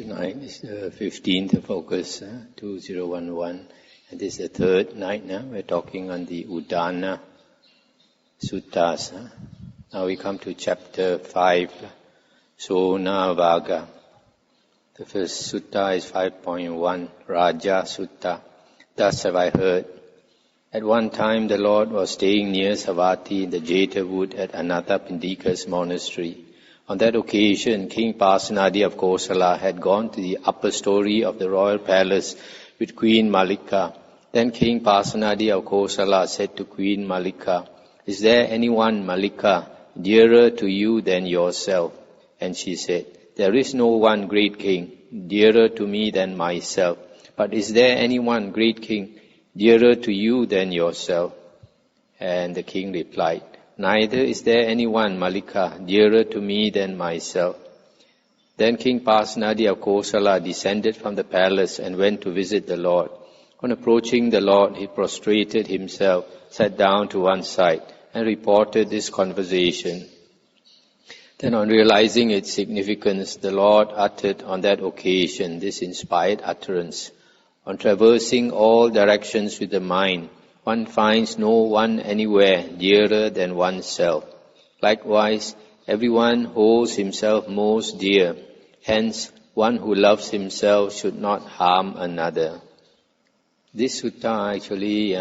Tonight is the 15th of August, 2011, and this is the third night now. We're talking on the Udana Suttas. Now we come to chapter 5, Sona Vaga. The first sutta is 5.1, Raja Sutta. Thus have I heard. At one time the Lord was staying near Savatthi in the Jeta wood at Anathapindika's monastery. On that occasion, King Pasenadi of Kosala had gone to the upper story of the royal palace with Queen Malika. Then King Pasenadi of Kosala said to Queen Malika, "Is there anyone, Malika, dearer to you than yourself?" And she said, "There is no one, great king, dearer to me than myself. But is there anyone, great king, dearer to you than yourself?" And the king replied, "Neither is there anyone, Malika, dearer to me than myself." Then King Pasenadi of Kosala descended from the palace and went to visit the Lord. On approaching the Lord, he prostrated himself, sat down to one side, and reported this conversation. Then on realizing its significance, the Lord uttered on that occasion this inspired utterance. On traversing all directions with the mind, one finds no one anywhere dearer than oneself. Likewise, everyone holds himself most dear. Hence, one who loves himself should not harm another. This sutta actually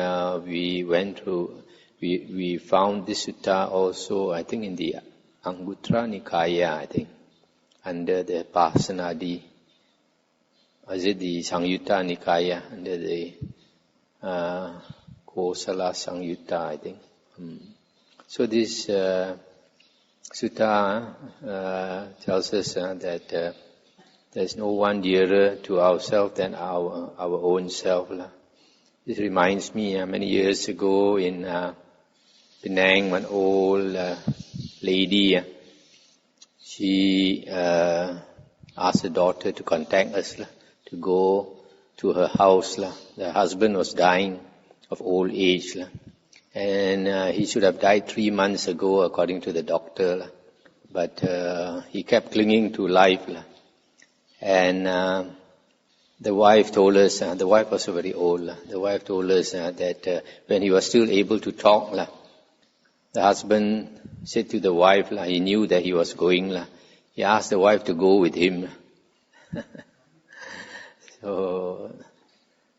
we found this sutta also, I think, in the Khuddaka Nikaya, I think, under the Pasenadi. Is it the Samyutta Nikaya, under the Kosala Samyutta, I think. So this sutta tells us that there is no one dearer to ourselves than our own self. This reminds me, many years ago in Penang, one old lady, she asked her daughter to contact us, to go to her house. The husband was dying of old age, and he should have died 3 months ago according to the doctor, but he kept clinging to life, and the wife told us, the wife was very old, the wife told us that when he was still able to talk, the husband said to the wife, he knew that he was going, he asked the wife to go with him. So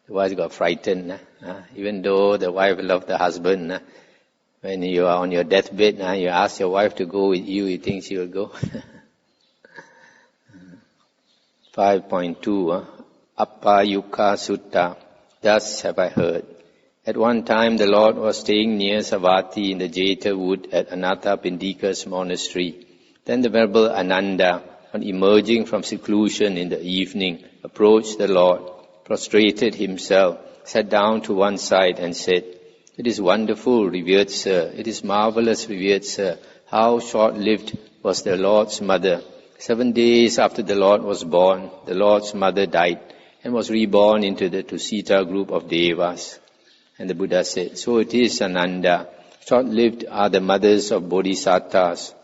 the wife got frightened. Even though the wife loved the husband, when you are on your deathbed, you ask your wife to go with you, you think she will go? 5.2, Appayuka Sutta. Thus have I heard. At one time the Lord was staying near Savatthi in the Jeta wood at Anathapindika's monastery. Then the Venerable Ananda, on emerging from seclusion in the evening, approached the Lord, prostrated himself, sat down to one side and said, "It is wonderful, revered sir. It is marvelous, revered sir. How short-lived was the Lord's mother. 7 days after the Lord was born, the Lord's mother died and was reborn into the Tusita group of Devas." And the Buddha said, "So it is, Ananda. Short-lived are the mothers of Bodhisattvas.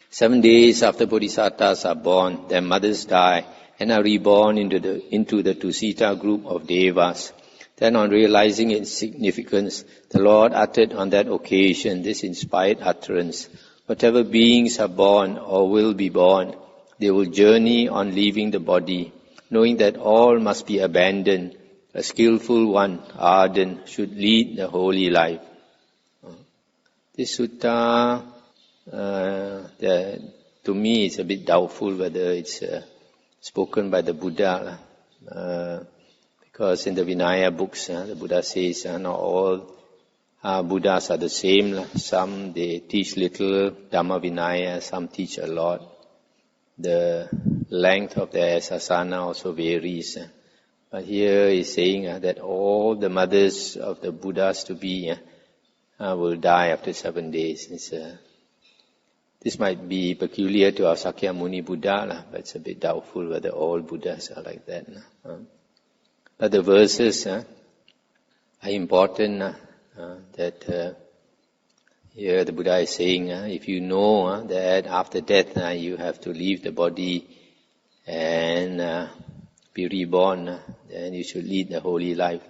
7 days after Bodhisattvas are born, their mothers die and are reborn into the Tusita group of Devas." Then on realizing its significance, the Lord uttered on that occasion this inspired utterance. Whatever beings are born or will be born, they will journey on leaving the body, knowing that all must be abandoned. A skillful one, ardent, should lead the holy life. This sutta, to me, it's a bit doubtful whether it's spoken by the Buddha, because in the Vinaya books, the Buddha says not all Buddhas are the same. Some they teach little Dhamma Vinaya, some teach a lot. The length of their sasana also varies. But here he's saying that all the mothers of the Buddhas to be will die after 7 days. This might be peculiar to our Sakyamuni Buddha, but it's a bit doubtful whether all Buddhas are like that. But the verses are important. That here the Buddha is saying, if you know that after death you have to leave the body and be reborn, then you should lead the holy life.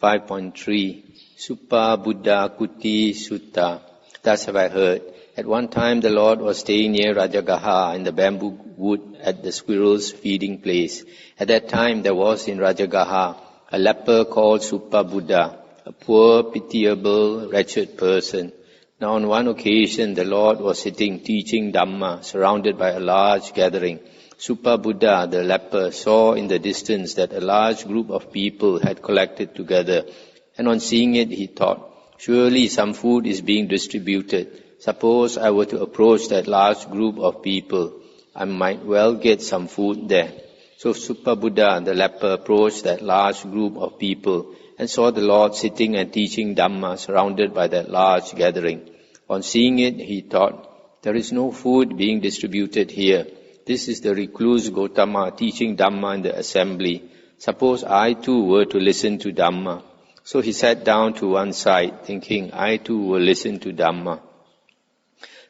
5.3 Suppa Buddha Kuti Sutta. Thus have I heard. At one time the Lord was staying near Rajagaha in the bamboo wood at the squirrel's feeding place. At that time there was in Rajagaha a leper called Suppa Buddha, a poor, pitiable, wretched person. Now on one occasion the Lord was sitting teaching Dhamma, surrounded by a large gathering. Suppa Buddha, the leper, saw in the distance that a large group of people had collected together, and on seeing it he thought, surely some food is being distributed. Suppose I were to approach that large group of people, I might well get some food there. So Suppa Buddha, the leper, approached that large group of people and saw the Lord sitting and teaching Dhamma, surrounded by that large gathering. On seeing it, he thought, there is no food being distributed here. This is the recluse Gotama teaching Dhamma in the assembly. Suppose I too were to listen to Dhamma. So he sat down to one side, thinking, I too will listen to Dhamma.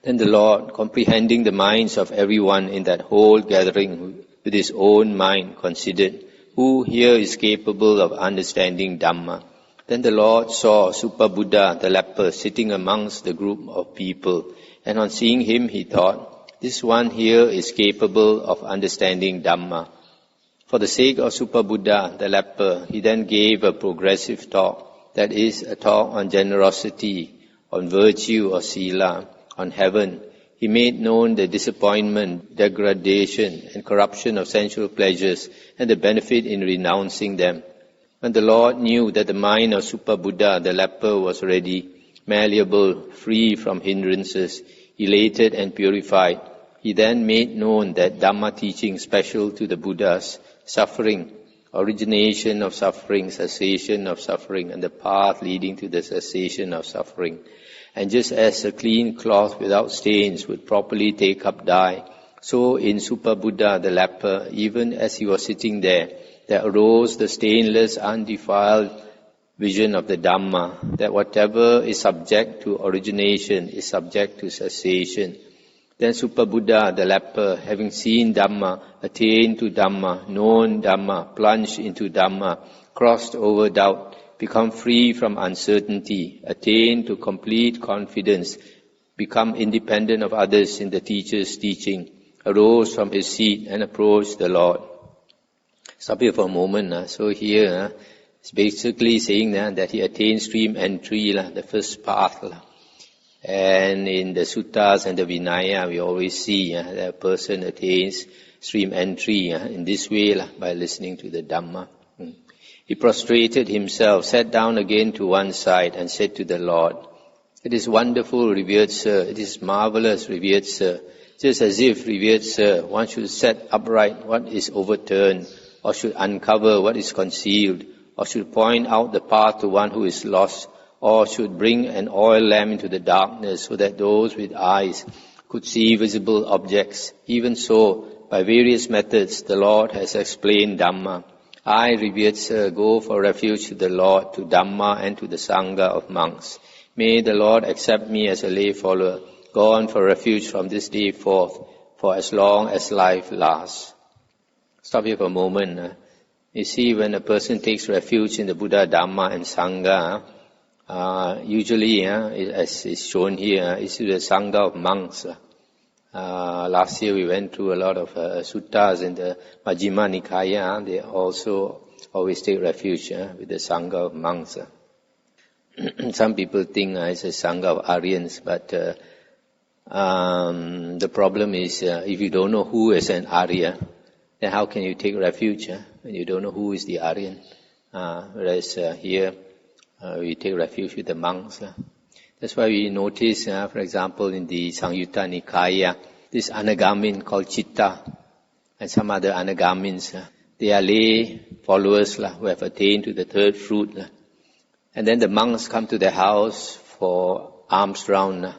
Then the Lord, comprehending the minds of everyone in that whole gathering with his own mind, considered, who here is capable of understanding Dhamma? Then the Lord saw Suppa Buddha, the leper, sitting amongst the group of people. And on seeing him, he thought, this one here is capable of understanding Dhamma. For the sake of Suppa Buddha, the leper, he then gave a progressive talk, that is, a talk on generosity, on virtue or sila, on heaven. He made known the disappointment, degradation, and corruption of sensual pleasures, and the benefit in renouncing them. When the Lord knew that the mind of Suppa Buddha, the leper, was ready, malleable, free from hindrances, elated and purified, he then made known that Dhamma teaching special to the Buddhas, suffering, origination of suffering, cessation of suffering, and the path leading to the cessation of suffering. And just as a clean cloth without stains would properly take up dye, so in Suppa Buddha, the leper, even as he was sitting there arose the stainless, undefiled vision of the Dhamma, that whatever is subject to origination is subject to cessation. Then Suppa Buddha, the leper, having seen Dhamma, attained to Dhamma, known Dhamma, plunged into Dhamma, crossed over doubt, become free from uncertainty, attain to complete confidence, become independent of others in the teacher's teaching, arose from his seat and approached the Lord. Stop here for a moment. So here, it's basically saying that he attained stream entry, the first path. And in the suttas and the Vinaya, we always see that a person attains stream entry in this way, by listening to the Dhamma. He prostrated himself, sat down again to one side, and said to the Lord, it is wonderful, revered Sir. It is marvelous, revered Sir. Just as if, revered Sir, one should set upright what is overturned, or should uncover what is concealed, or should point out the path to one who is lost, or should bring an oil lamp into the darkness so that those with eyes could see visible objects. Even so, by various methods, the Lord has explained Dhamma. I, revered Sir, go for refuge to the Lord, to Dhamma, and to the Sangha of monks. May the Lord accept me as a lay follower, gone for refuge from this day forth, for as long as life lasts. Stop here for a moment. You see, when a person takes refuge in the Buddha, Dhamma, and Sangha, usually, as is shown here, is the Sangha of monks. Last year we went through a lot of suttas in the Majjhima Nikaya. They also always take refuge with the Sangha of monks. Some people think it's a Sangha of Aryans, but the problem is if you don't know who is an Arya, then how can you take refuge when you don't know who is the Aryan? Whereas here we take refuge with the monks. That's why we notice, for example, in the Samyutta Nikaya, this Anagamin called Chitta and some other Anagamins, they are lay followers who have attained to the third fruit. And then the monks come to their house for alms round,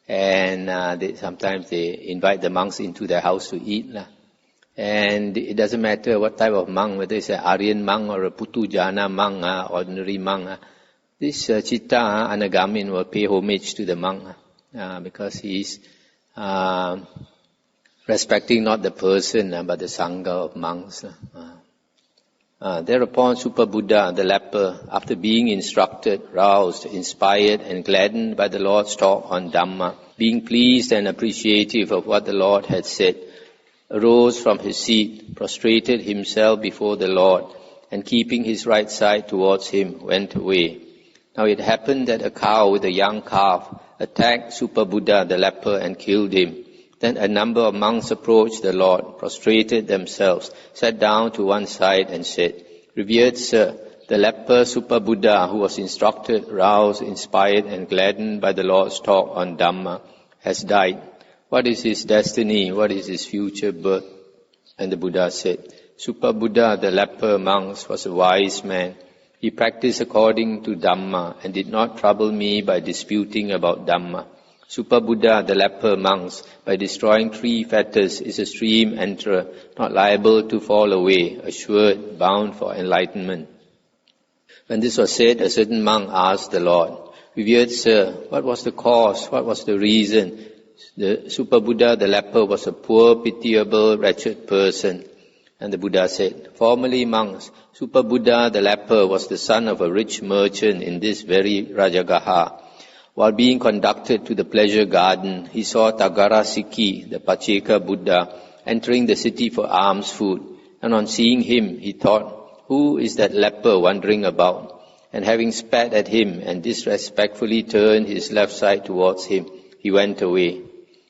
and sometimes they invite the monks into their house to eat. And it doesn't matter what type of monk, whether it's an Aryan monk or a Putujana monk, ordinary monk. This Chitta, Anagamin, will pay homage to the monk because he is respecting not the person but the Sangha of monks. Thereupon Super Buddha, the leper, after being instructed, roused, inspired and gladdened by the Lord's talk on Dhamma, being pleased and appreciative of what the Lord had said, arose from his seat, prostrated himself before the Lord, and keeping his right side towards him, went away. Now it happened that a cow with a young calf attacked Super Buddha the leper and killed him. Then a number of monks approached the Lord, prostrated themselves, sat down to one side and said, "Revered Sir, the leper Super Buddha, who was instructed, roused, inspired and gladdened by the Lord's talk on Dhamma, has died. What is his destiny? What is his future birth?" And the Buddha said, "Super Buddha, the leper monks, was a wise man. He practiced according to Dhamma and did not trouble me by disputing about Dhamma. Super Buddha, the leper monks, by destroying 3 fetters, is a stream enterer, not liable to fall away, assured, bound for enlightenment." When this was said, a certain monk asked the Lord, "Revered Sir, what was the cause? What was the reason? The Super Buddha, the leper, was a poor, pitiable, wretched person." And the Buddha said, "Formerly, monks, Super Buddha, the leper, was the son of a rich merchant in this very Rajagaha. While being conducted to the pleasure garden, he saw Tagarasiki, the Pacheka Buddha, entering the city for alms food. And on seeing him, he thought, 'Who is that leper wandering about?' And having spat at him and disrespectfully turned his left side towards him, he went away.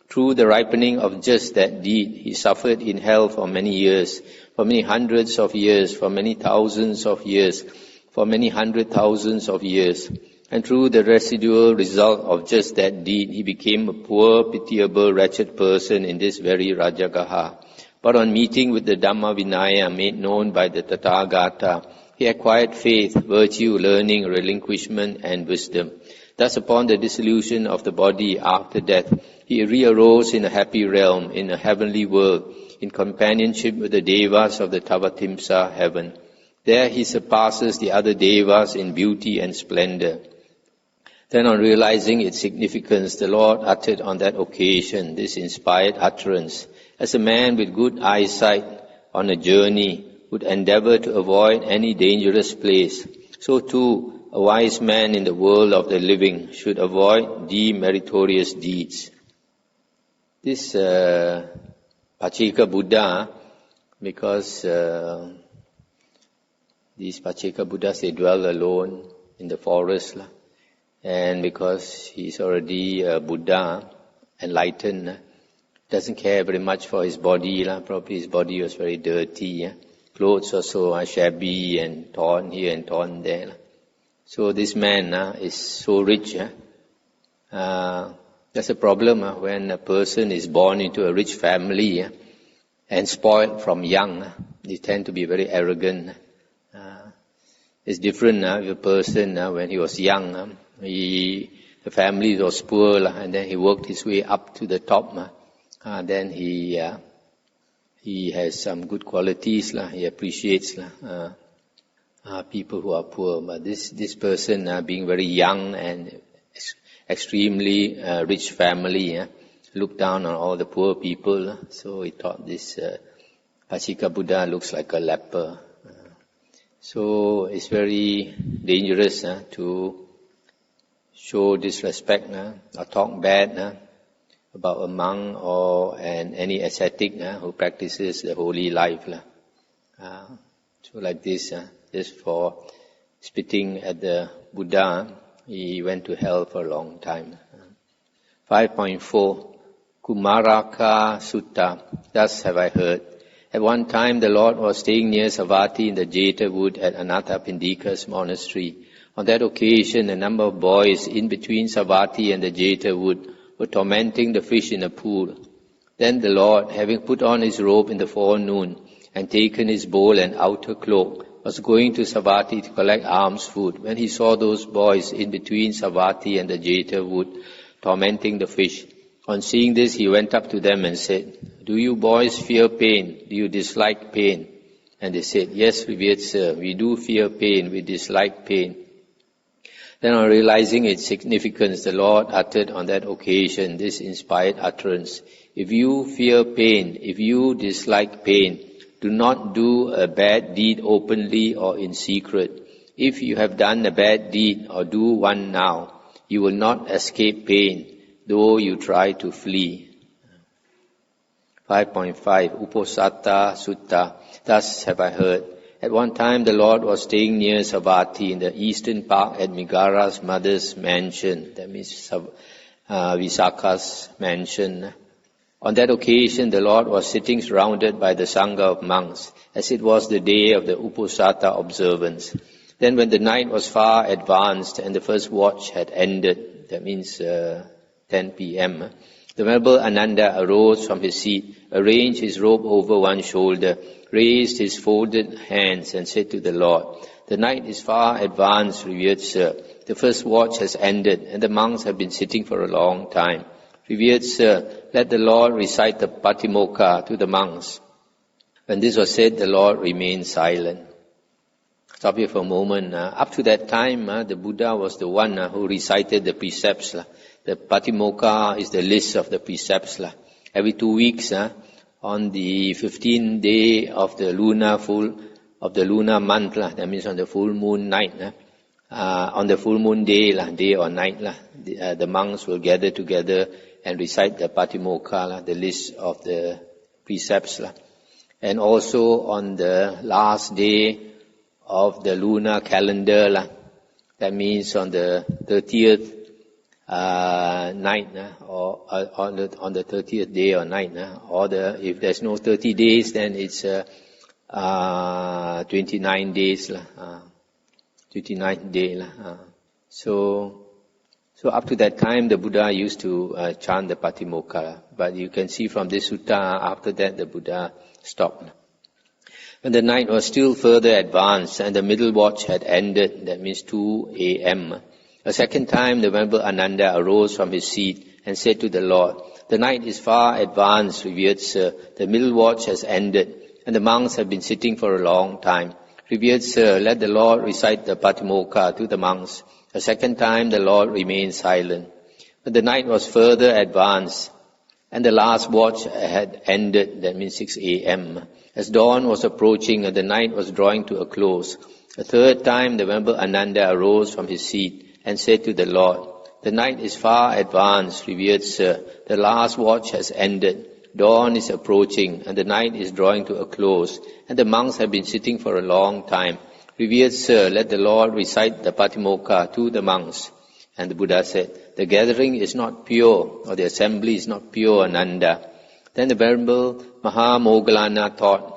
Through the ripening of just that deed, he suffered in hell for many years, for many hundreds of years, for many thousands of years, for many 100,000s of years. And through the residual result of just that deed, he became a poor, pitiable, wretched person in this very Rajagaha. But on meeting with the Dhamma Vinaya made known by the Tathagata, he acquired faith, virtue, learning, relinquishment and wisdom. Thus upon the dissolution of the body after death, he re-arose in a happy realm, in a heavenly world, in companionship with the Devas of the Tavatimsa heaven. There he surpasses the other Devas in beauty and splendor." Then on realizing its significance, the Lord uttered on that occasion this inspired utterance. As a man with good eyesight on a journey would endeavor to avoid any dangerous place, so too a wise man in the world of the living should avoid demeritorious deeds. This Pacheka Buddha, because these Pacheka Buddhas, they dwell alone in the forest. And because he's already a Buddha, enlightened, doesn't care very much for his body. Probably his body was very dirty. Clothes also are shabby and torn here and torn there. So this man is so rich. That's a problem when a person is born into a rich family and spoiled from young. They tend to be very arrogant. It's different if a person, when he was young, the family was poor, and then he worked his way up to the top. Then he has some good qualities. He appreciates people who are poor. But this person, being very young and extremely rich family, looked down on all the poor people. So he thought this Pacheka Buddha looks like a leper. So it's very dangerous to show disrespect or talk bad about a monk or any ascetic who practices the holy life. So like this, just for spitting at the Buddha, he went to hell for a long time. 5.4 Kumaraka Sutta. Thus have I heard. At one time the Lord was staying near Savatthi in the Jeta wood at Anathapindika's monastery. On that occasion, a number of boys in between Savatthi and the Jeta wood were tormenting the fish in a pool. Then the Lord, having put on his robe in the forenoon and taken his bowl and outer cloak, was going to Savatthi to collect alms food. When he saw those boys in between Savatthi and the Jeta wood tormenting the fish, on seeing this, he went up to them and said, "Do you boys fear pain? Do you dislike pain?" And they said, "Yes, revered sir, we do fear pain, we dislike pain." Then on realizing its significance, the Lord uttered on that occasion this inspired utterance: if you fear pain, if you dislike pain, do not do a bad deed openly or in secret. If you have done a bad deed or do one now, you will not escape pain, though you try to flee. 5.5 Uposatha Sutta. Thus have I heard. At one time the Lord was staying near Savatthi in the eastern park at Migara's mother's mansion. That means Visakha's mansion. On that occasion the Lord was sitting surrounded by the Sangha of monks, as it was the day of the Uposatha observance. Then when the night was far advanced and the first watch had ended, that means 10 p.m., the Venerable Ananda arose from his seat, arranged his robe over one shoulder, raised his folded hands and said to the Lord, the night is far advanced, revered Sir. The first watch has ended and the monks have been sitting for a long time. Revered Sir, let the Lord recite the Patimokkha to the monks. When this was said, the Lord remained silent. Stop here for a moment. Up to that time, the Buddha was the one who recited the precepts. The Patimokkha is the list of the precepts. Every 2 weeks, on the 15th day of the lunar month, that means on the full moon night, on the full moon day, day or night, the monks will gather together and recite the Patimokkha, the list of the precepts. And also on the last day of the lunar calendar, that means on the 30th night, or on the 30th day or night, or if there's no 30 days, then it's 29 days, 29th day. So up to that time, the Buddha used to chant the Patimokkha, but you can see from this sutta, after that the Buddha stopped. When the night was still further advanced and the middle watch had ended, that means 2 a.m., a second time the Venerable Ananda arose from his seat and said to the Lord, the night is far advanced, revered Sir. The middle watch has ended and the monks have been sitting for a long time. Revered Sir, let the Lord recite the Patimokkha to the monks. A second time the Lord remained silent. When the night was further advanced and the last watch had ended, that means 6 a.m., as dawn was approaching and the night was drawing to a close, a third time the Venerable Ananda arose from his seat and said to the Lord, the night is far advanced, revered Sir. The last watch has ended. Dawn is approaching and the night is drawing to a close, and the monks have been sitting for a long time. Revered Sir, let the Lord recite the Patimokkha to the monks. And the Buddha said, the gathering is not pure, or the assembly is not pure, Ananda. Then the Venerable Mahamoggallana thought,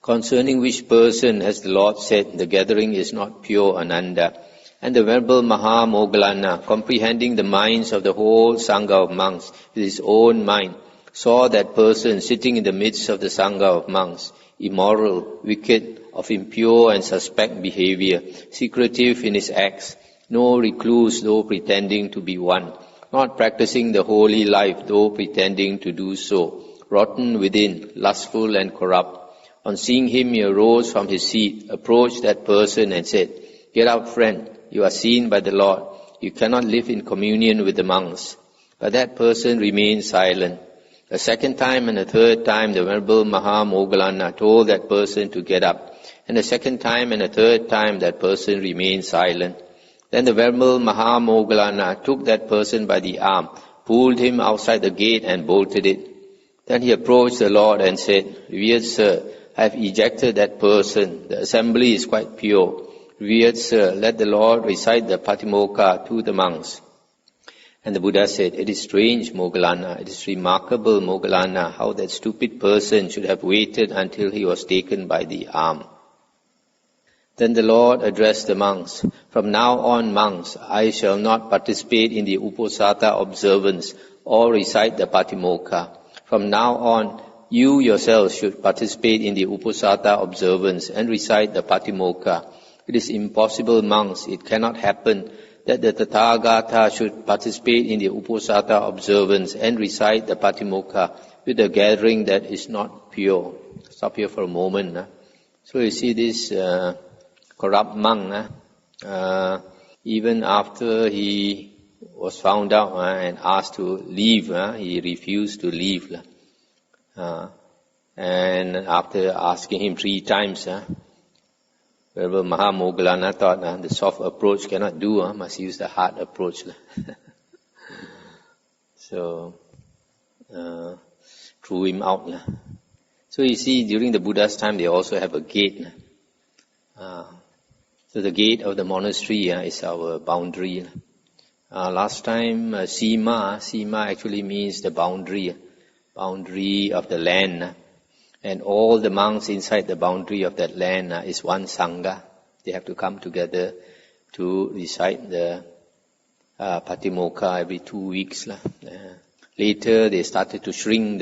concerning which person has the Lord said, the gathering is not pure, Ananda? And the Venerable Mahamoggallana, comprehending the minds of the whole Sangha of monks with his own mind, saw that person sitting in the midst of the Sangha of monks, immoral, wicked, of impure and suspect behavior, secretive in his acts, no recluse though pretending to be one, not practicing the holy life though pretending to do so, rotten within, lustful and corrupt. On seeing him, he arose from his seat, approached that person and said, get up, friend, you are seen by the Lord. You cannot live in communion with the monks. But that person remained silent. A second time and a third time, the Venerable Mahamoggallana told that person to get up. And a second time and a third time, that person remained silent. Then the Venerable Mahamoggallana took that person by the arm, pulled him outside the gate and bolted it. Then he approached the Lord and said, revered Sir, I have ejected that person. The assembly is quite pure. Revered Sir, let the Lord recite the Patimokkha to the monks. And the Buddha said, it is strange, Moggallana, it is remarkable, Moggallana, how that stupid person should have waited until he was taken by the arm. Then the Lord addressed the monks, from now on, monks, I shall not participate in the Uposatha observance or recite the Patimokkha. From now on, you yourselves should participate in the Uposatha observance and recite the Patimokkha. It is impossible, monks, it cannot happen that the Tathagata should participate in the Uposatha observance and recite the Patimokkha with a gathering that is not pure. Stop here for a moment. So you see this corrupt monk, even after he was found out and asked to leave, he refused to leave. And after asking him 3 times, wherever Mahamoggallana thought the soft approach cannot do, must use the hard approach. So, threw him out. So you see, during the Buddha's time, they also have a gate. So the gate of the monastery is our boundary. Last time, Sima actually means the boundary of the land. And all the monks inside the boundary of that land is one Sangha. They have to come together to recite the Patimokkha every 2 weeks. Later, they started to shrink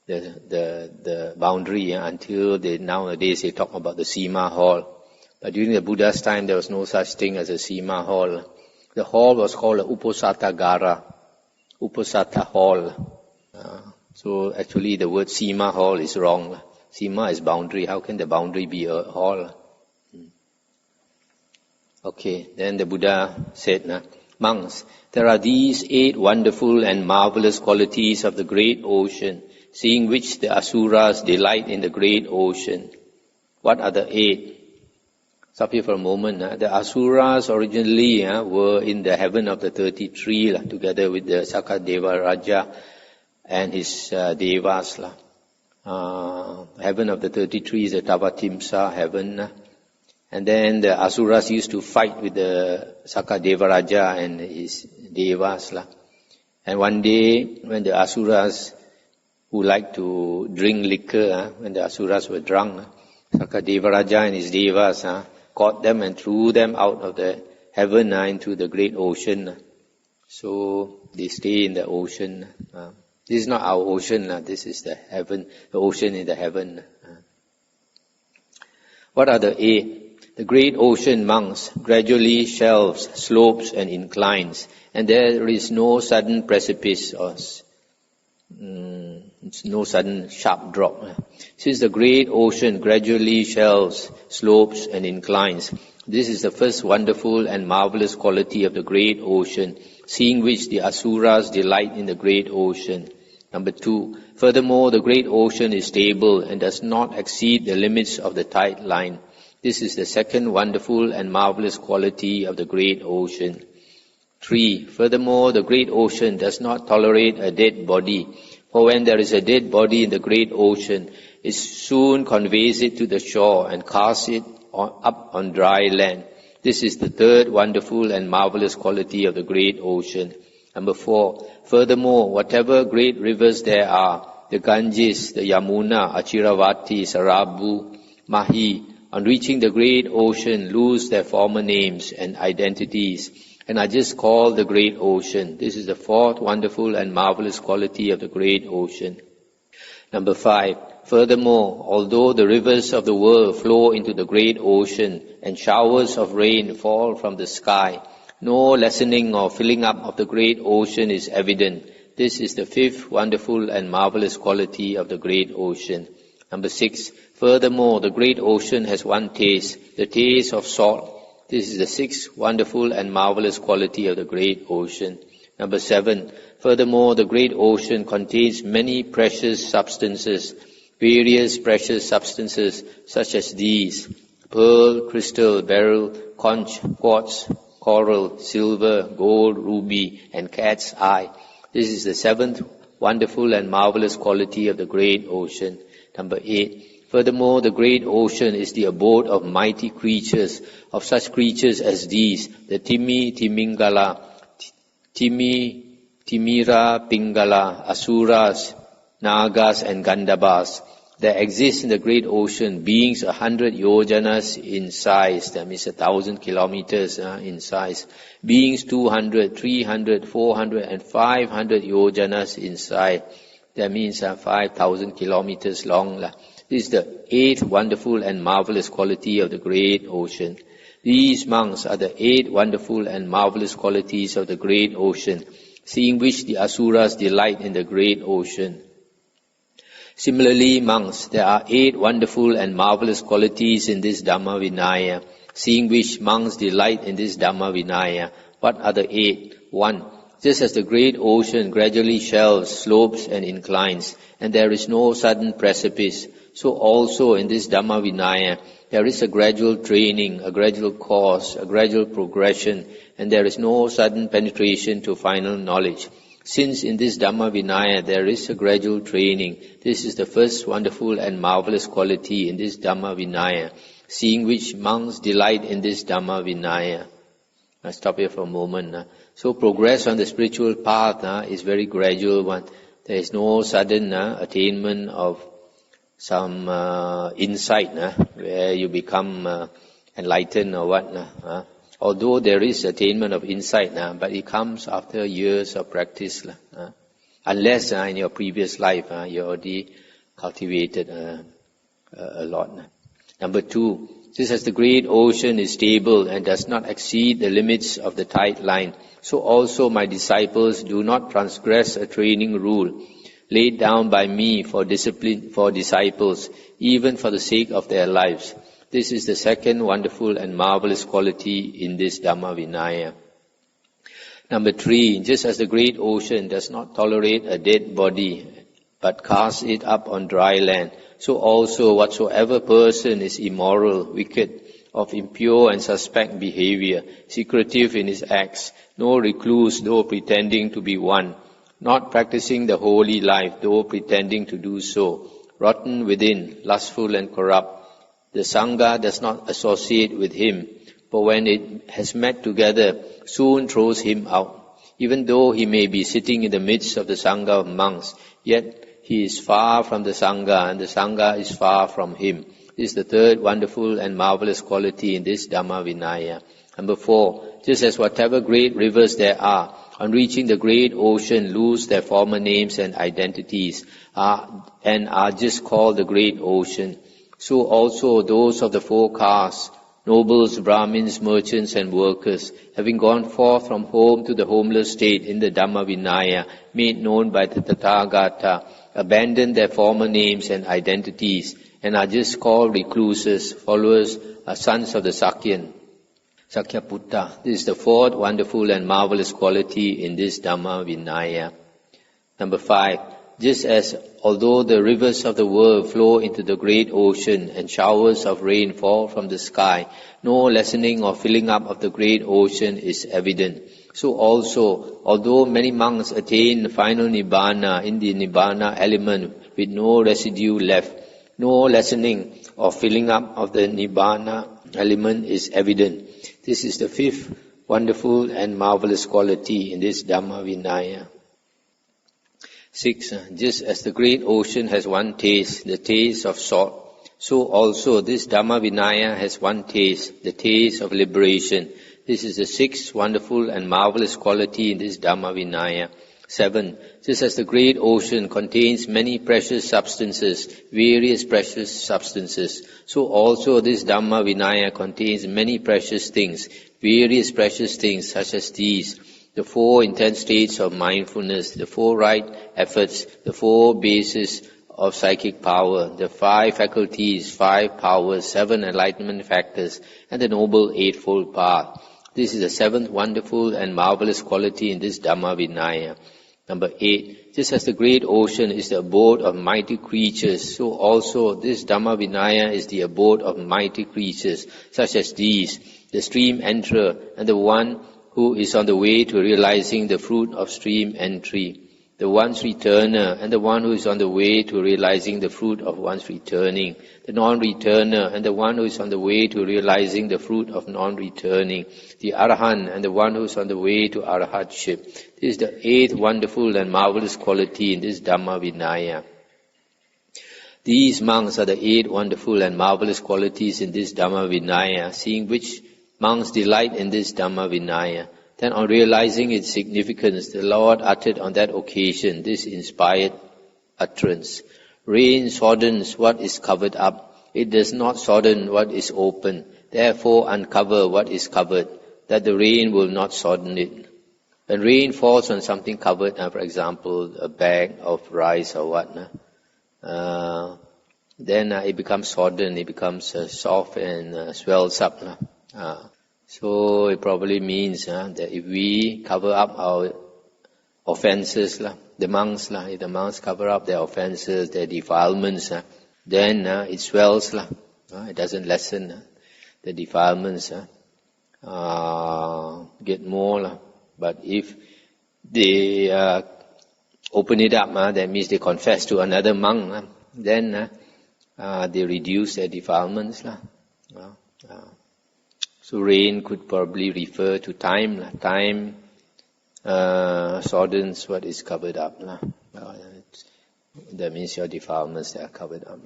the boundary until nowadays they talk about the Sima Hall. But during the Buddha's time, there was no such thing as a Sima Hall. The hall was called a Uposatagara, Uposatha Hall. So actually the word Sima Hall is wrong. Sima is boundary. How can the boundary be a hall? Okay, then the Buddha said, monks, there are these 8 wonderful and marvelous qualities of the great ocean, seeing which the Asuras delight in the great ocean. What are the 8? Stop here for a moment. The Asuras originally were in the heaven of the 33 together with the Sakadeva Raja and his devas. Heaven of the 33 is the Tavatimsa heaven. And then the Asuras used to fight with the Sakadeva Raja and his devas. And one day, when the Asuras who liked to drink liquor, when the Asuras were drunk, Sakadeva Raja and his devas caught them and threw them out of the heaven into the great ocean. So they stay in the ocean. This is not our ocean, this is the heaven, the ocean in the heaven. What are the 8? The great ocean, monks, gradually shelves, slopes and inclines, and there is no sudden precipice or no sudden sharp drop. Since the great ocean gradually shelves, slopes and inclines, this is the first wonderful and marvelous quality of the great ocean, seeing which the Asuras delight in the great ocean. Number 2, furthermore, the great ocean is stable and does not exceed the limits of the tide line. This is the second wonderful and marvelous quality of the great ocean. 3, furthermore, the great ocean does not tolerate a dead body, for when there is a dead body in the great ocean, it soon conveys it to the shore and casts it up on dry land. This is the third wonderful and marvelous quality of the great ocean. Number 4, furthermore, whatever great rivers there are, the Ganges, the Yamuna, Achiravati, Sarabu, Mahi, on reaching the great ocean, lose their former names and identities, and are just called the great ocean. This is the fourth wonderful and marvelous quality of the great ocean. Number 5, furthermore, although the rivers of the world flow into the great ocean and showers of rain fall from the sky, no lessening or filling up of the great ocean is evident. This is the fifth wonderful and marvelous quality of the great ocean. Number 6, furthermore, the great ocean has one taste, the taste of salt. This is the sixth wonderful and marvelous quality of the great ocean. Number 7, furthermore, the great ocean contains many precious substances, various precious substances such as these: pearl, crystal, beryl, conch, quartz, coral, silver, gold, ruby, and cat's eye. This is the seventh wonderful and marvelous quality of the great ocean. Number 8, furthermore, the great ocean is the abode of mighty creatures, of such creatures as these: the Timi, Timingala, Timira, Pingala, Asuras, Nagas, and Gandhabas. There exist in the great ocean beings 100 yojanas in size, that means 1,000 kilometers in size. Beings 200, 300, 400, and 500 yojanas in size. That means 5,000 kilometers long. This is the eighth wonderful and marvelous quality of the great ocean. These monks are the 8 wonderful and marvelous qualities of the great ocean, seeing which the Asuras delight in the great ocean. Similarly, monks, there are 8 wonderful and marvelous qualities in this Dhamma Vinaya, seeing which monks delight in this Dhamma Vinaya. What are the 8? 1. Just as the great ocean gradually shelves, slopes and inclines, and there is no sudden precipice, so also in this Dhamma Vinaya, there is a gradual training, a gradual course, a gradual progression, and there is no sudden penetration to final knowledge. Since in this Dhamma Vinaya there is a gradual training, this is the first wonderful and marvelous quality in this Dhamma Vinaya, seeing which monks delight in this Dhamma Vinaya. I'll stop here for a moment. So progress on the spiritual path is very gradual one. There is no sudden attainment of some insight where you become enlightened or what. Although there is attainment of insight, but it comes after years of practice. Unless in your previous life you already cultivated a lot. Number 2, just as the great ocean is stable and does not exceed the limits of the tide line, so also my disciples do not transgress a training rule laid down by me for discipline for disciples, even for the sake of their lives. This is the second wonderful and marvelous quality in this Dhamma Vinaya. Number 3, just as the great ocean does not tolerate a dead body, but casts it up on dry land, so also whatsoever person is immoral, wicked, of impure and suspect behavior, secretive in his acts, no recluse though pretending to be one, not practicing the holy life though pretending to do so, rotten within, lustful and corrupt, the Sangha does not associate with him, but when it has met together, soon throws him out. Even though he may be sitting in the midst of the Sangha of monks, yet he is far from the Sangha, and the Sangha is far from him. This is the third wonderful and marvelous quality in this Dhamma Vinaya. Number 4, just as whatever great rivers there are, on reaching the great ocean lose their former names and identities, and are just called the great ocean, so also those of the 4 castes, nobles, Brahmins, merchants and workers, having gone forth from home to the homeless state in the Dhamma Vinaya, made known by the Tathagata, abandon their former names and identities, and are just called recluses, followers, sons of the Sakyan, Sakyaputta. This is the 4th wonderful and marvelous quality in this Dhamma Vinaya. Number 5, just as although the rivers of the world flow into the great ocean and showers of rain fall from the sky, no lessening or filling up of the great ocean is evident. So also, although many monks attain final Nibbana in the Nibbana element with no residue left, no lessening or filling up of the Nibbana element is evident. This is the 5th wonderful and marvelous quality in this Dhamma Vinaya. 6. Just as the great ocean has one taste, the taste of salt, so also this Dhamma Vinaya has one taste, the taste of liberation. This is the 6th wonderful and marvelous quality in this Dhamma Vinaya. 7. Just as the great ocean contains many precious substances, various precious substances, so also this Dhamma Vinaya contains many precious things, various precious things such as these: the 4 intense states of mindfulness, the 4 right efforts, the 4 bases of psychic power, the 5 faculties, 5 powers, 7 enlightenment factors, and the noble eightfold path. This is the 7th wonderful and marvelous quality in this Dhamma Vinaya. Number 8, just as the great ocean is the abode of mighty creatures, so also this Dhamma Vinaya is the abode of mighty creatures, such as these: the stream enterer and the one who is on the way to realizing the fruit of stream entry, the one's returner and the one who is on the way to realizing the fruit of one's returning, the non-returner and the one who is on the way to realizing the fruit of non-returning, the Arahant and the one who is on the way to Arahatship. This is the 8th wonderful and marvelous quality in this Dhamma Vinaya. These monks are the 8 wonderful and marvelous qualities in this Dhamma Vinaya, seeing which monks delight in this Dhamma Vinaya. Then on realizing its significance, the Lord uttered on that occasion this inspired utterance: rain soddens what is covered up. It does not sodden what is open. Therefore uncover what is covered, that the rain will not sodden it. When rain falls on something covered, for example, a bag of rice or what, then it becomes sodden, it becomes soft and swells up. So it probably means that if we cover up our offenses, the monks, if the monks cover up their offenses, their defilements, then it swells, it doesn't lessen. The defilements get more. But if they open it up, that means they confess to another monk, then they reduce their defilements. So rain could probably refer to time. Time softens what is covered up. That means your defilements that are covered up.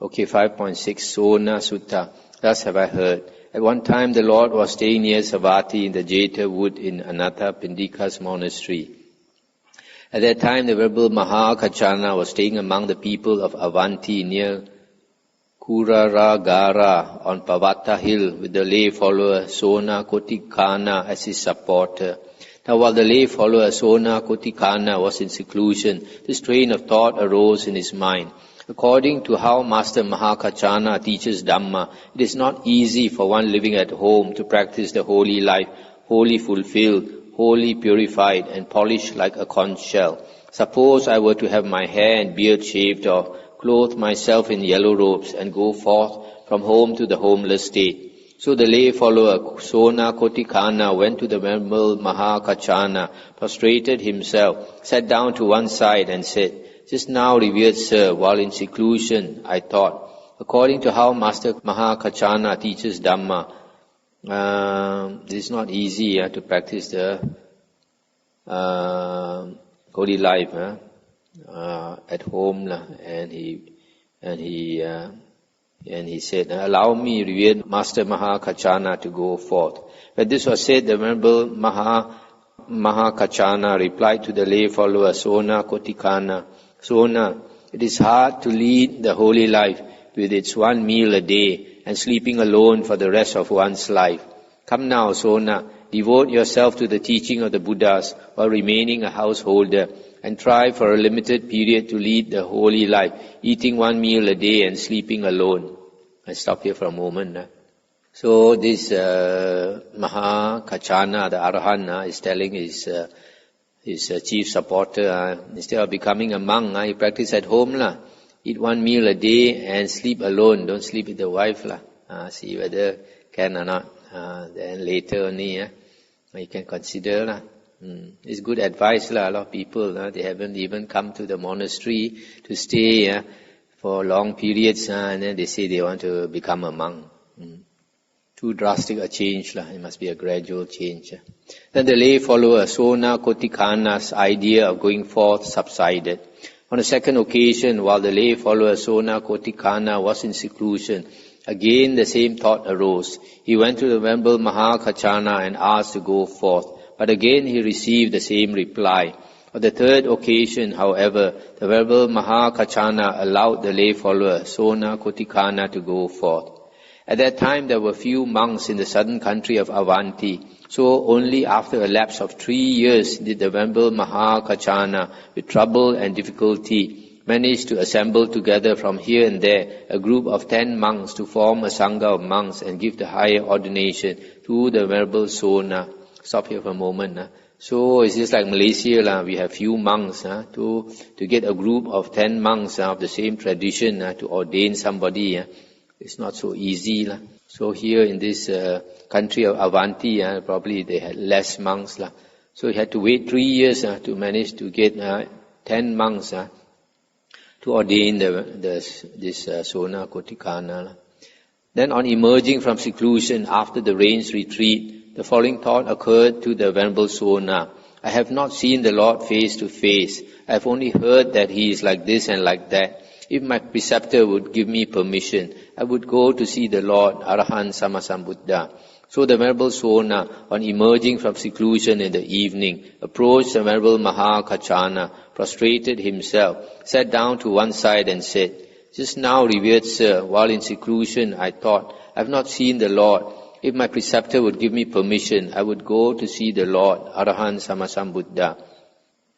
Okay, 5.6, Sona Sutta. Thus have I heard. At one time the Lord was staying near Savatthi in the Jeta wood in Anatta Pindika's monastery. At that time the Venerable Mahakachana was staying among the people of Avanti near Kuraragara on Pavata hill with the lay follower Sona Kotikana as his supporter. Now while the lay follower Sona Kotikana was in seclusion, this train of thought arose in his mind. According to how Master Mahakachana teaches Dhamma, it is not easy for one living at home to practice the holy life, wholly fulfilled, wholly purified and polished like a conch shell. Suppose I were to have my hair and beard shaved off, clothe myself in yellow robes and go forth from home to the homeless state. So the lay follower Sona Kotikana went to the Venerable Mahakachana, prostrated himself, sat down to one side and said, "Just now, revered sir, while in seclusion, I thought, according to how Master Mahakachana teaches Dhamma, it is not easy to practice the holy life at home." And he said, "Allow me, revered Master Mahakachana, to go forth." When this was said, the Venerable Mahakachana replied to the lay follower Sona Kotikana, "Sona, it is hard to lead the holy life with its one meal a day and sleeping alone for the rest of one's life. Come now, Sona, devote yourself to the teaching of the Buddhas while remaining a householder and try for a limited period to lead the holy life, eating one meal a day and sleeping alone." I stop here for a moment. So this Mahakachana, the Arahant, is telling his chief supporter, instead of becoming a monk, you practice at home, eat one meal a day and sleep alone, don't sleep with the wife, see whether can or not, then later only, you can consider. It's good advice, a lot of people, they haven't even come to the monastery to stay for long periods, and then they say they want to become a monk. Too drastic a change, it must be a gradual change. Then the lay follower Sona Kotikana's idea of going forth subsided. On a second occasion, while the lay follower Sona Kotikana was in seclusion, again the same thought arose. He went to the Venerable Mahakachana and asked to go forth, but again he received the same reply. On the third occasion, however, the Venerable Mahakachana allowed the lay follower Sona Kotikana to go forth. At that time there were few monks in the southern country of Avanti, so only after a lapse of 3 years did the Venerable Mahakachana, with trouble and difficulty, manage to assemble together from here and there a group of 10 monks to form a sangha of monks and give the higher ordination to the Venerable Sona. Stop here for a moment. So it's just like Malaysia, we have few monks. To get a group of 10 monks of the same tradition to ordain somebody, it's not so easy. So here in this country of Avanti, probably they had less monks. So he had to wait 3 years to manage to get 10 monks to ordain this Sona Kotikana. Then on emerging from seclusion after the rain's retreat, the following thought occurred to the Venerable Sona. I have not seen the Lord face to face. I have only heard that He is like this and like that. If my preceptor would give me permission, I would go to see the Lord, Arahant Sammasambuddha. So the Venerable Sona, on emerging from seclusion in the evening, approached the Venerable Mahakachana, prostrated himself, sat down to one side and said, "Just now, revered sir, while in seclusion, I thought, I have not seen the Lord. If my preceptor would give me permission, I would go to see the Lord, Arahant Sammasambuddha."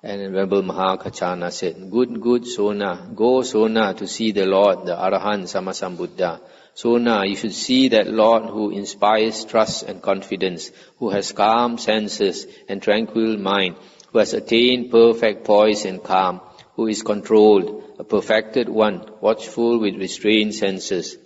And Venerable Mahakachana said, Good, Sona. Go, Sona, to see the Lord, the Arahant Sammasambuddha. Sona, you should see that Lord who inspires trust and confidence, who has calm senses and tranquil mind, who has attained perfect poise and calm, who is controlled, a perfected one, watchful with restrained senses.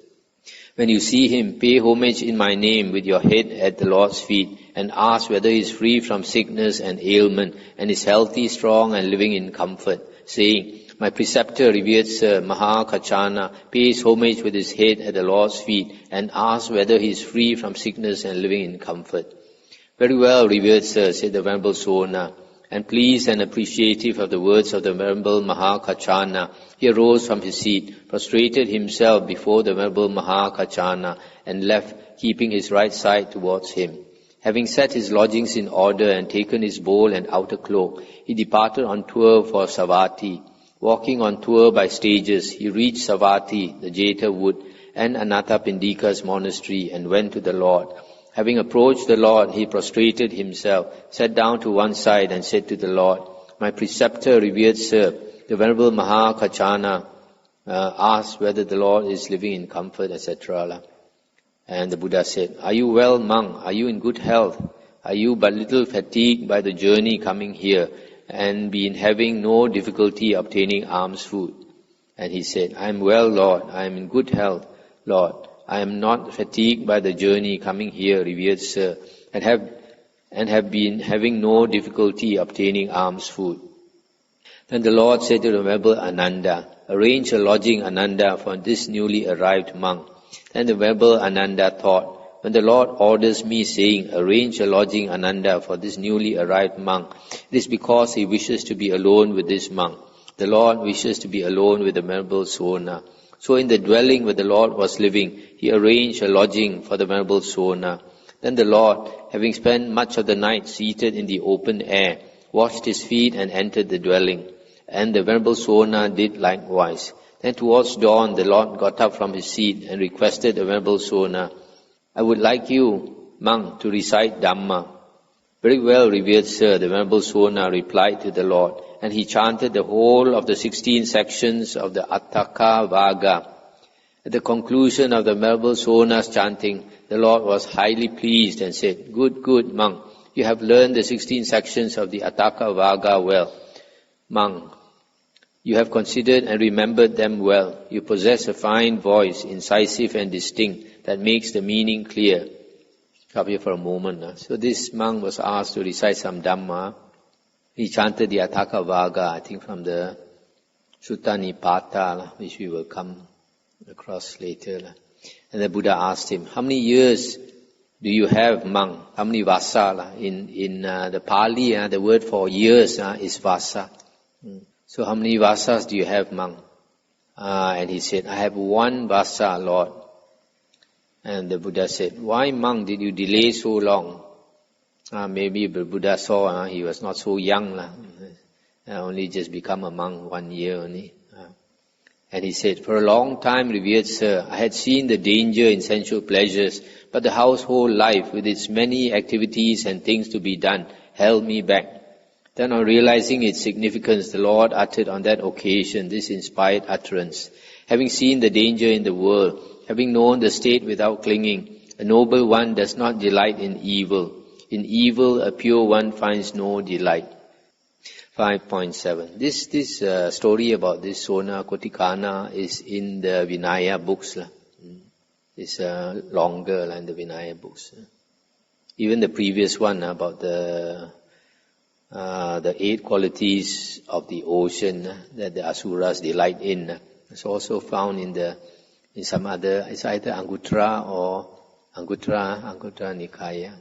When you see him, pay homage in my name with your head at the Lord's feet, and ask whether he is free from sickness and ailment, and is healthy, strong, and living in comfort, saying, my preceptor, revered Sir Mahakachana, pays homage with his head at the Lord's feet, and asks whether he is free from sickness and living in comfort. Very well, revered Sir, said the Venerable Sona. And pleased and appreciative of the words of the Venerable Mahakachana, he arose from his seat, prostrated himself before the Venerable Mahakachana, and left, keeping his right side towards him. Having set his lodgings in order and taken his bowl and outer cloak, he departed on tour for Savatthi. Walking on tour by stages, he reached Savatthi, the Jeta wood, and Anathapindika's monastery, and went to the Lord. Having approached the Lord, he prostrated himself, sat down to one side, and said to the Lord, my preceptor, revered Sir, the Venerable Mahakachana asked whether the Lord is living in comfort, etc. And the Buddha said, are you well, monk? Are you in good health? Are you but little fatigued by the journey coming here, and been having no difficulty obtaining alms food? And he said, I am well, Lord. I am in good health, Lord. I am not fatigued by the journey coming here, revered Sir, and have been having no difficulty obtaining alms food. Then the Lord said to the Venerable Ananda, arrange a lodging, Ananda, for this newly arrived monk. Then the Venerable Ananda thought, when the Lord orders me, saying, arrange a lodging, Ananda, for this newly arrived monk, it is because he wishes to be alone with this monk. The Lord wishes to be alone with the Venerable Sona. So in the dwelling where the Lord was living, he arranged a lodging for the Venerable Sona. Then the Lord, having spent much of the night seated in the open air, washed his feet and entered the dwelling. And the Venerable Sona did likewise. Then towards dawn, the Lord got up from his seat and requested the Venerable Sona, I would like you, monk, to recite Dhamma. Very well, revered Sir, the Venerable Sona replied to the Lord. And he chanted the whole of the 16 sections of the Attaka Vaga. At the conclusion of the Venerable Sona's chanting, the Lord was highly pleased and said, Good, monk, you have learned the 16 sections of the Attaka Vaga well. Monk, you have considered and remembered them well. You possess a fine voice, incisive and distinct, that makes the meaning clear. Stop here for a moment. So this monk was asked to recite some Dhamma. He chanted the Attaka Vaga, I think from the Sutta Nipata, which we will come across later. And the Buddha asked him, how many years do you have, monk? How many vasa? In the Pali, the word for years is vasa. So how many vasas do you have, monk? And he said, I have 1 vasa, Lord. And the Buddha said, why, monk, did you delay so long? Maybe the Buddha saw he was not so young, only just become a monk 1 year only. And he said, for a long time, revered Sir, I had seen the danger in sensual pleasures, but the household life with its many activities and things to be done held me back. Then on realizing its significance, the Lord uttered on that occasion this inspired utterance. Having seen the danger in the world, having known the state without clinging, a noble one does not delight in evil. In evil, a pure one finds no delight. 5.7. This story about this Sona Kotikana is in the Vinaya books. It's longer than the Vinaya books. Even the previous one about the 8 qualities of the ocean that the Asuras delight in. It's also found in some other, it's either Anguttara or Anguttara Nikaya.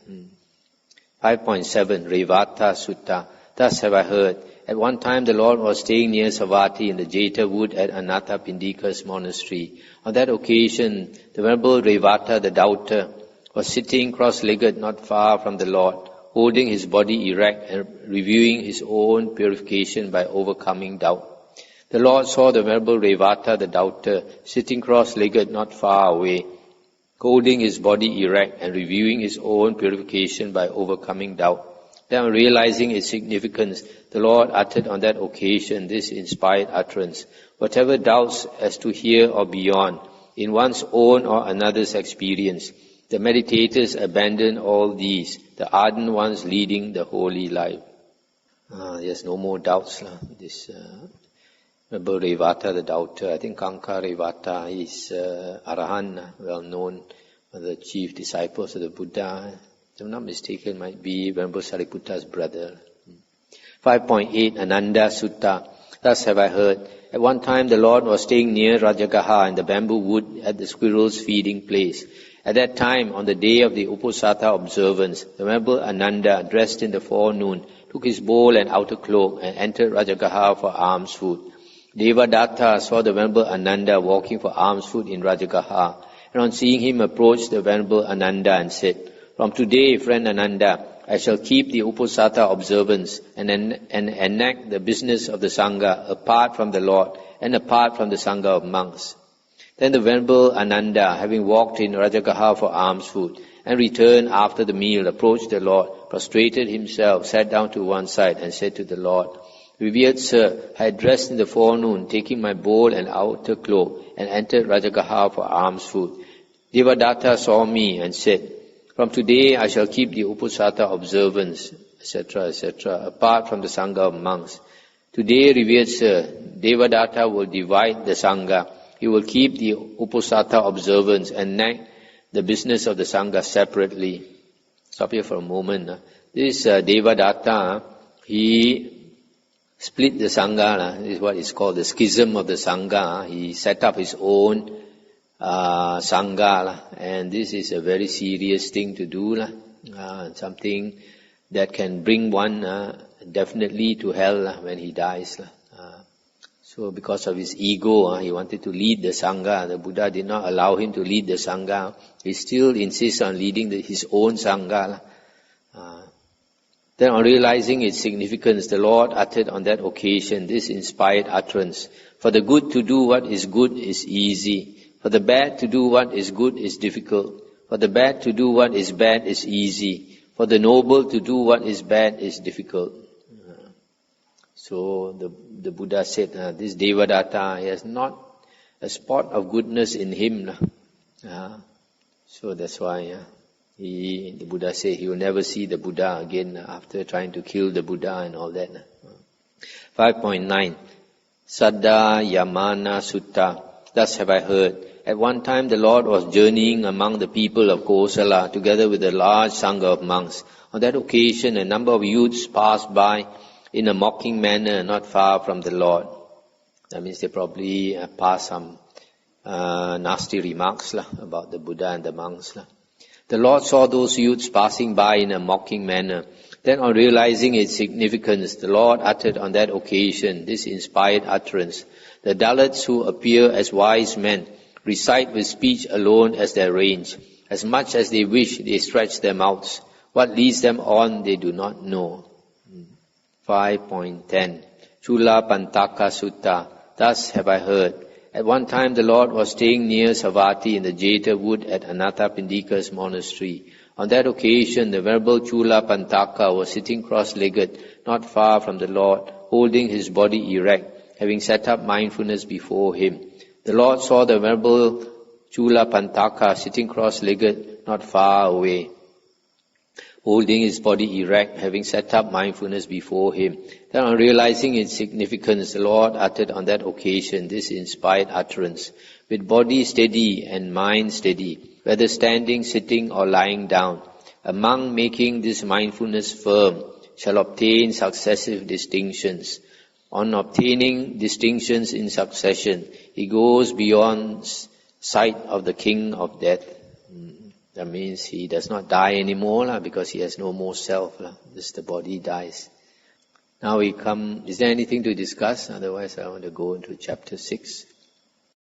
5.7. Revata Sutta. Thus have I heard. At one time the Lord was staying near Savatthi in the Jeta wood at Anathapindika's monastery. On that occasion, the Venerable Revata, the doubter, was sitting cross-legged not far from the Lord, holding his body erect and reviewing his own purification by overcoming doubt. The Lord saw the Venerable Revata, the doubter, sitting cross-legged not far away, holding his body erect and reviewing his own purification by overcoming doubt. Then realizing its significance, the Lord uttered on that occasion this inspired utterance. Whatever doubts as to here or beyond, in one's own or another's experience, the meditators abandon all these, the ardent ones leading the holy life. There's no more doubts. Remember Revata, the doubter. I think Kanka Revata is Arahan, well known, the chief disciples of the Buddha. If I'm not mistaken, might be Venerable Sariputta's brother. 5.8 Ananda Sutta. Thus have I heard. At one time the Lord was staying near Rajagaha in the bamboo wood at the squirrel's feeding place. At that time, on the day of the Uposatha observance, the Venerable Ananda, dressed in the forenoon, took his bowl and outer cloak and entered Rajagaha for alms food. Devadatta saw the Venerable Ananda walking for alms food in Rajagaha, and on seeing him approached the Venerable Ananda and said, "From today, friend Ananda, I shall keep the Uposatha observance and enact the business of the Sangha apart from the Lord and apart from the Sangha of monks." Then the Venerable Ananda, having walked in Rajagaha for alms food and returned after the meal, approached the Lord, prostrated himself, sat down to one side and said to the Lord, "Revered Sir, I had dressed in the forenoon, taking my bowl and outer cloak, and entered Rajagaha for alms food. Devadatta saw me and said, 'From today I shall keep the Uposatha observance,' etc., etc., apart from the Sangha of monks. Today, revered Sir, Devadatta will divide the Sangha. He will keep the Uposatha observance and enact the business of the Sangha separately." Stop here for a moment. This Devadatta, he split the Sangha. This is what is called the schism of the Sangha. He set up his own Sangha, and this is a very serious thing to do, something that can bring one definitely to hell when he dies. So because of his ego, he wanted to lead the Sangha. The Buddha did not allow him to lead the Sangha. He still insists on leading his own Sangha. Then on realizing its significance, the Lord uttered on that occasion this inspired utterance. For the good to do what is good is easy. For the bad to do what is good is difficult. For the bad to do what is bad is easy. For the noble to do what is bad is difficult. So the Buddha said, this Devadatta, he has not a spot of goodness in him. So that's why the Buddha said he will never see the Buddha again after trying to kill the Buddha and all that. 5.9 Saddha Yamana Sutta. Thus have I heard. At one time the Lord was journeying among the people of Kosala together with a large Sangha of monks. On that occasion a number of youths passed by in a mocking manner not far from the Lord. That means they probably passed some nasty remarks about the Buddha and the monks. The Lord saw those youths passing by in a mocking manner. Then on realizing its significance, the Lord uttered on that occasion this inspired utterance. The Dalits who appear as wise men recite with speech alone as their range. As much as they wish, they stretch their mouths. What leads them on, they do not know. 5.10 Chula Pantaka Sutta. Thus have I heard. At one time the Lord was staying near Savatthi in the Jeta wood at Anathapindika's monastery. On that occasion the Venerable Chula Pantaka was sitting cross-legged not far from the Lord, holding his body erect, having set up mindfulness before him. The Lord saw the Venerable Chula Pantaka sitting cross-legged not far away, holding his body erect, having set up mindfulness before him. Then on realizing its significance, the Lord uttered on that occasion this inspired utterance. With body steady and mind steady, whether standing, sitting or lying down, a monk making this mindfulness firm shall obtain successive distinctions. On obtaining distinctions in succession, he goes beyond sight of the king of death. That means he does not die anymore because he has no more self. Just the body dies. Now we come, is there anything to discuss? Otherwise I want to go into chapter 6.